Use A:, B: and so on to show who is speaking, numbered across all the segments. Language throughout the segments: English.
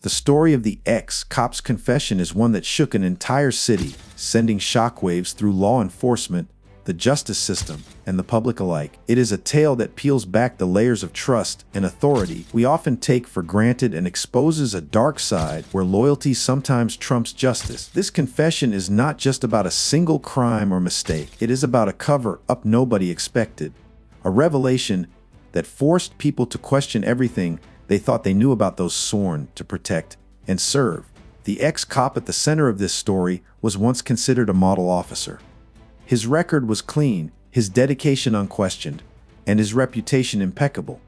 A: The story of the ex-cop's confession is one that shook an entire city, sending shockwaves through law enforcement, the justice system, and the public alike. It is a tale that peels back the layers of trust and authority we often take for granted and exposes a dark side where loyalty sometimes trumps justice. This confession is not just about a single crime or mistake. It is about a cover-up nobody expected, a revelation that forced people to question everything they thought they knew about those sworn to protect and serve. The ex-cop at the center of this story was once considered a model officer. His record was clean, his dedication unquestioned, and his reputation impeccable.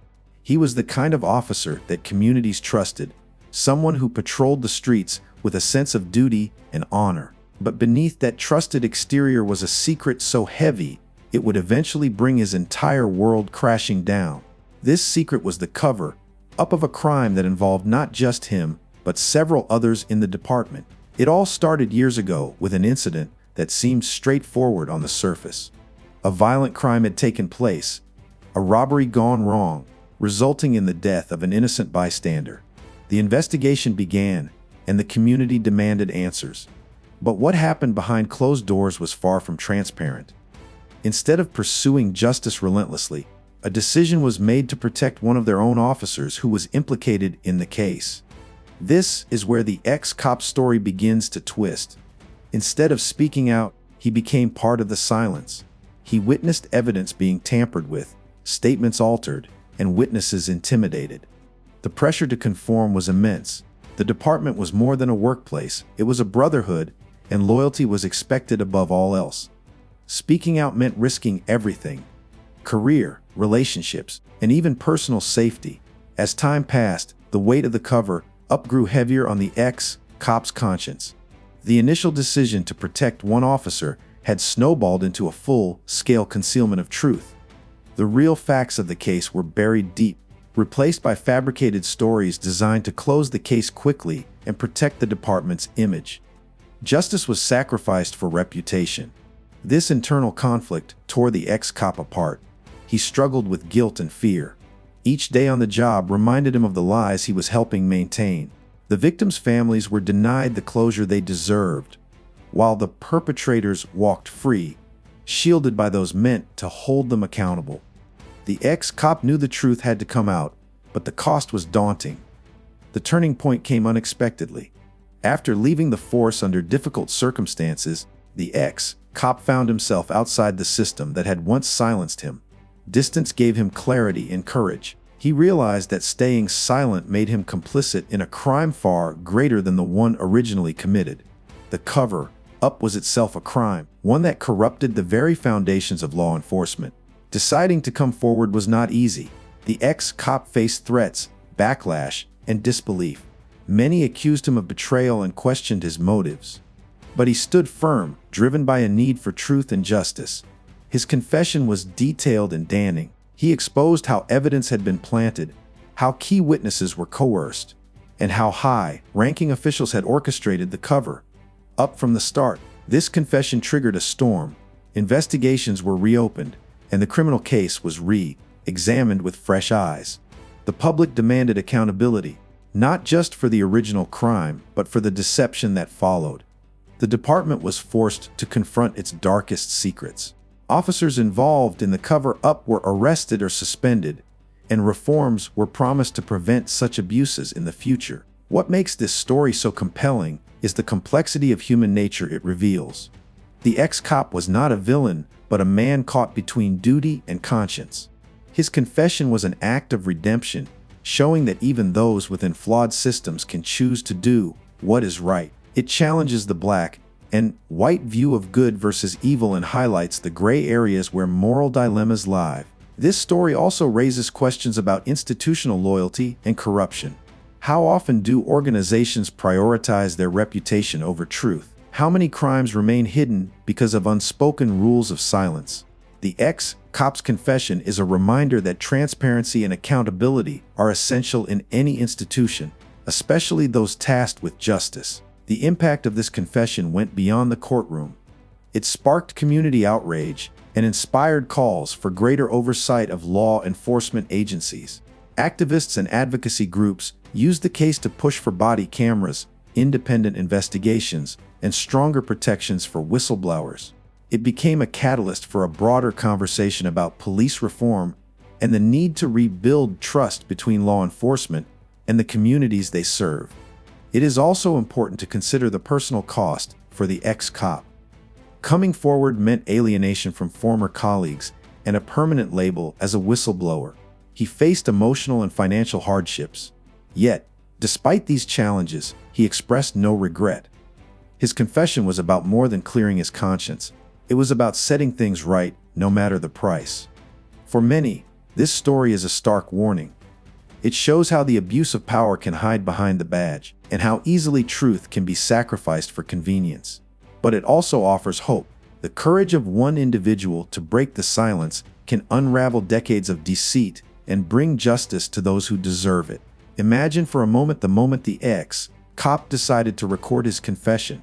A: He was the kind of officer that communities trusted, someone who patrolled the streets with a sense of duty and honor. But beneath that trusted exterior was a secret so heavy it would eventually bring his entire world crashing down. This secret was the cover-up of a crime that involved not just him, but several others in the department. It all started years ago with an incident that seemed straightforward on the surface. A violent crime had taken place, a robbery gone wrong, resulting in the death of an innocent bystander. The investigation began, and the community demanded answers. But what happened behind closed doors was far from transparent. Instead of pursuing justice relentlessly, a decision was made to protect one of their own officers who was implicated in the case. This is where the ex-cop's story begins to twist. Instead of speaking out, he became part of the silence. He witnessed evidence being tampered with, statements altered, and witnesses intimidated. The pressure to conform was immense. The department was more than a workplace, it was a brotherhood, and loyalty was expected above all else. Speaking out meant risking everything: career, relationships, and even personal safety. As time passed, the weight of the cover-up grew heavier on the ex-cop's conscience. The initial decision to protect one officer had snowballed into a full-scale concealment of truth. The real facts of the case were buried deep, replaced by fabricated stories designed to close the case quickly and protect the department's image. Justice was sacrificed for reputation. This internal conflict tore the ex-cop apart. He struggled with guilt and fear. Each day on the job reminded him of the lies he was helping maintain. The victims' families were denied the closure they deserved, while the perpetrators walked free, shielded by those meant to hold them accountable. The ex-cop knew the truth had to come out, but the cost was daunting. The turning point came unexpectedly. After leaving the force under difficult circumstances, the ex-cop found himself outside the system that had once silenced him. Distance gave him clarity and courage. He realized that staying silent made him complicit in a crime far greater than the one originally committed. The cover-up was itself a crime, one that corrupted the very foundations of law enforcement. Deciding to come forward was not easy. The ex-cop faced threats, backlash, and disbelief. Many accused him of betrayal and questioned his motives. But he stood firm, driven by a need for truth and justice. His confession was detailed and damning. He exposed how evidence had been planted, how key witnesses were coerced, and how high-ranking officials had orchestrated the cover-up from the start. This confession triggered a storm. Investigations were reopened, and the criminal case was re-examined with fresh eyes. The public demanded accountability, not just for the original crime, but for the deception that followed. The department was forced to confront its darkest secrets. Officers involved in the cover-up were arrested or suspended, and reforms were promised to prevent such abuses in the future. What makes this story so compelling is the complexity of human nature it reveals. The ex-cop was not a villain, but a man caught between duty and conscience. His confession was an act of redemption, showing that even those within flawed systems can choose to do what is right. It challenges the black and white view of good versus evil and highlights the gray areas where moral dilemmas lie. This story also raises questions about institutional loyalty and corruption. How often do organizations prioritize their reputation over truth? How many crimes remain hidden because of unspoken rules of silence? The ex-cop's confession is a reminder that transparency and accountability are essential in any institution, especially those tasked with justice. The impact of this confession went beyond the courtroom. It sparked community outrage and inspired calls for greater oversight of law enforcement agencies. Activists and advocacy groups used the case to push for body cameras, independent investigations, and stronger protections for whistleblowers. It became a catalyst for a broader conversation about police reform and the need to rebuild trust between law enforcement and the communities they serve. It is also important to consider the personal cost for the ex-cop. Coming forward meant alienation from former colleagues and a permanent label as a whistleblower. He faced emotional and financial hardships. Yet, despite these challenges, he expressed no regret. His confession was about more than clearing his conscience. It was about setting things right, no matter the price. For many, this story is a stark warning. It shows how the abuse of power can hide behind the badge, and how easily truth can be sacrificed for convenience. But it also offers hope. The courage of one individual to break the silence can unravel decades of deceit and bring justice to those who deserve it. Imagine for a moment the ex-cop decided to record his confession,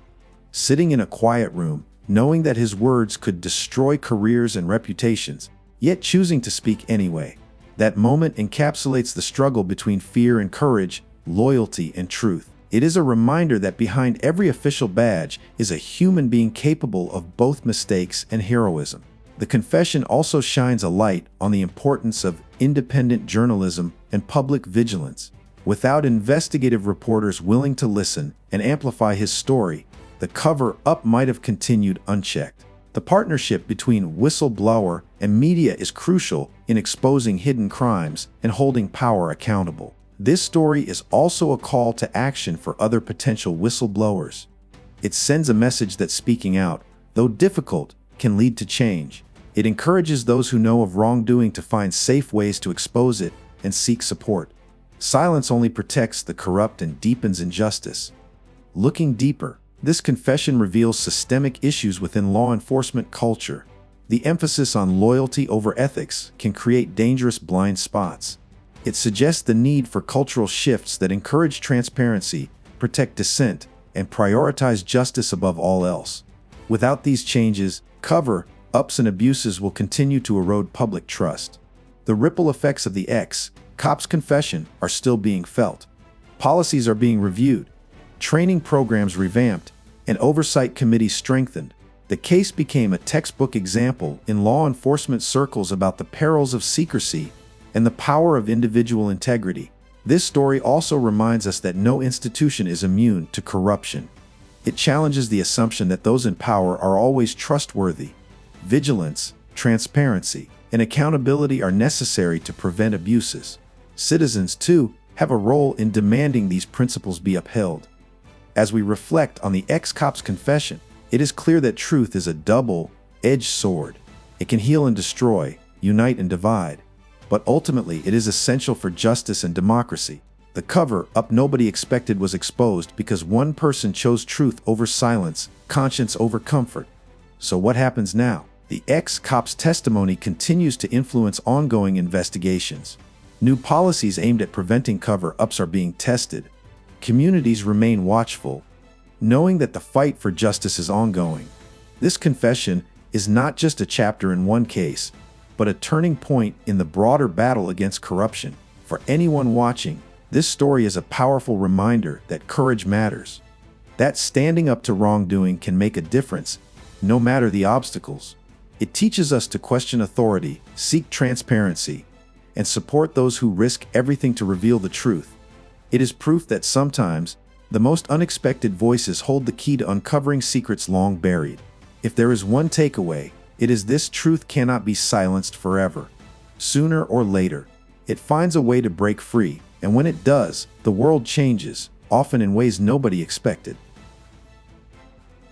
A: sitting in a quiet room, knowing that his words could destroy careers and reputations, yet choosing to speak anyway. That moment encapsulates the struggle between fear and courage, loyalty and truth. It is a reminder that behind every official badge is a human being capable of both mistakes and heroism. The confession also shines a light on the importance of independent journalism and public vigilance. Without investigative reporters willing to listen and amplify his story, the cover-up might have continued unchecked. The partnership between whistleblower and media is crucial in exposing hidden crimes and holding power accountable. This story is also a call to action for other potential whistleblowers. It sends a message that speaking out, though difficult, can lead to change. It encourages those who know of wrongdoing to find safe ways to expose it and seek support. Silence only protects the corrupt and deepens injustice. Looking deeper, this confession reveals systemic issues within law enforcement culture. The emphasis on loyalty over ethics can create dangerous blind spots. It suggests the need for cultural shifts that encourage transparency, protect dissent, and prioritize justice above all else. Without these changes, cover-ups and abuses will continue to erode public trust. The ripple effects of the ex-cop's confession are still being felt. Policies are being reviewed, training programs revamped, and oversight committees strengthened. The case became a textbook example in law enforcement circles about the perils of secrecy and the power of individual integrity. This story also reminds us that no institution is immune to corruption. It challenges the assumption that those in power are always trustworthy. Vigilance, transparency, and accountability are necessary to prevent abuses. Citizens, too, have a role in demanding these principles be upheld. As we reflect on the ex-cop's confession, it is clear that truth is a double-edged sword. It can heal and destroy, unite and divide. But ultimately, it is essential for justice and democracy. The cover-up nobody expected was exposed because one person chose truth over silence, conscience over comfort. So what happens now? The ex-cop's testimony continues to influence ongoing investigations. New policies aimed at preventing cover-ups are being tested. Communities remain watchful, knowing that the fight for justice is ongoing. This confession is not just a chapter in one case, but a turning point in the broader battle against corruption. For anyone watching, this story is a powerful reminder that courage matters, that standing up to wrongdoing can make a difference, no matter the obstacles. It teaches us to question authority, seek transparency, and support those who risk everything to reveal the truth. It is proof that sometimes, the most unexpected voices hold the key to uncovering secrets long buried. If there is one takeaway, it is this: truth cannot be silenced forever. Sooner or later, it finds a way to break free, and when it does, the world changes, often in ways nobody expected.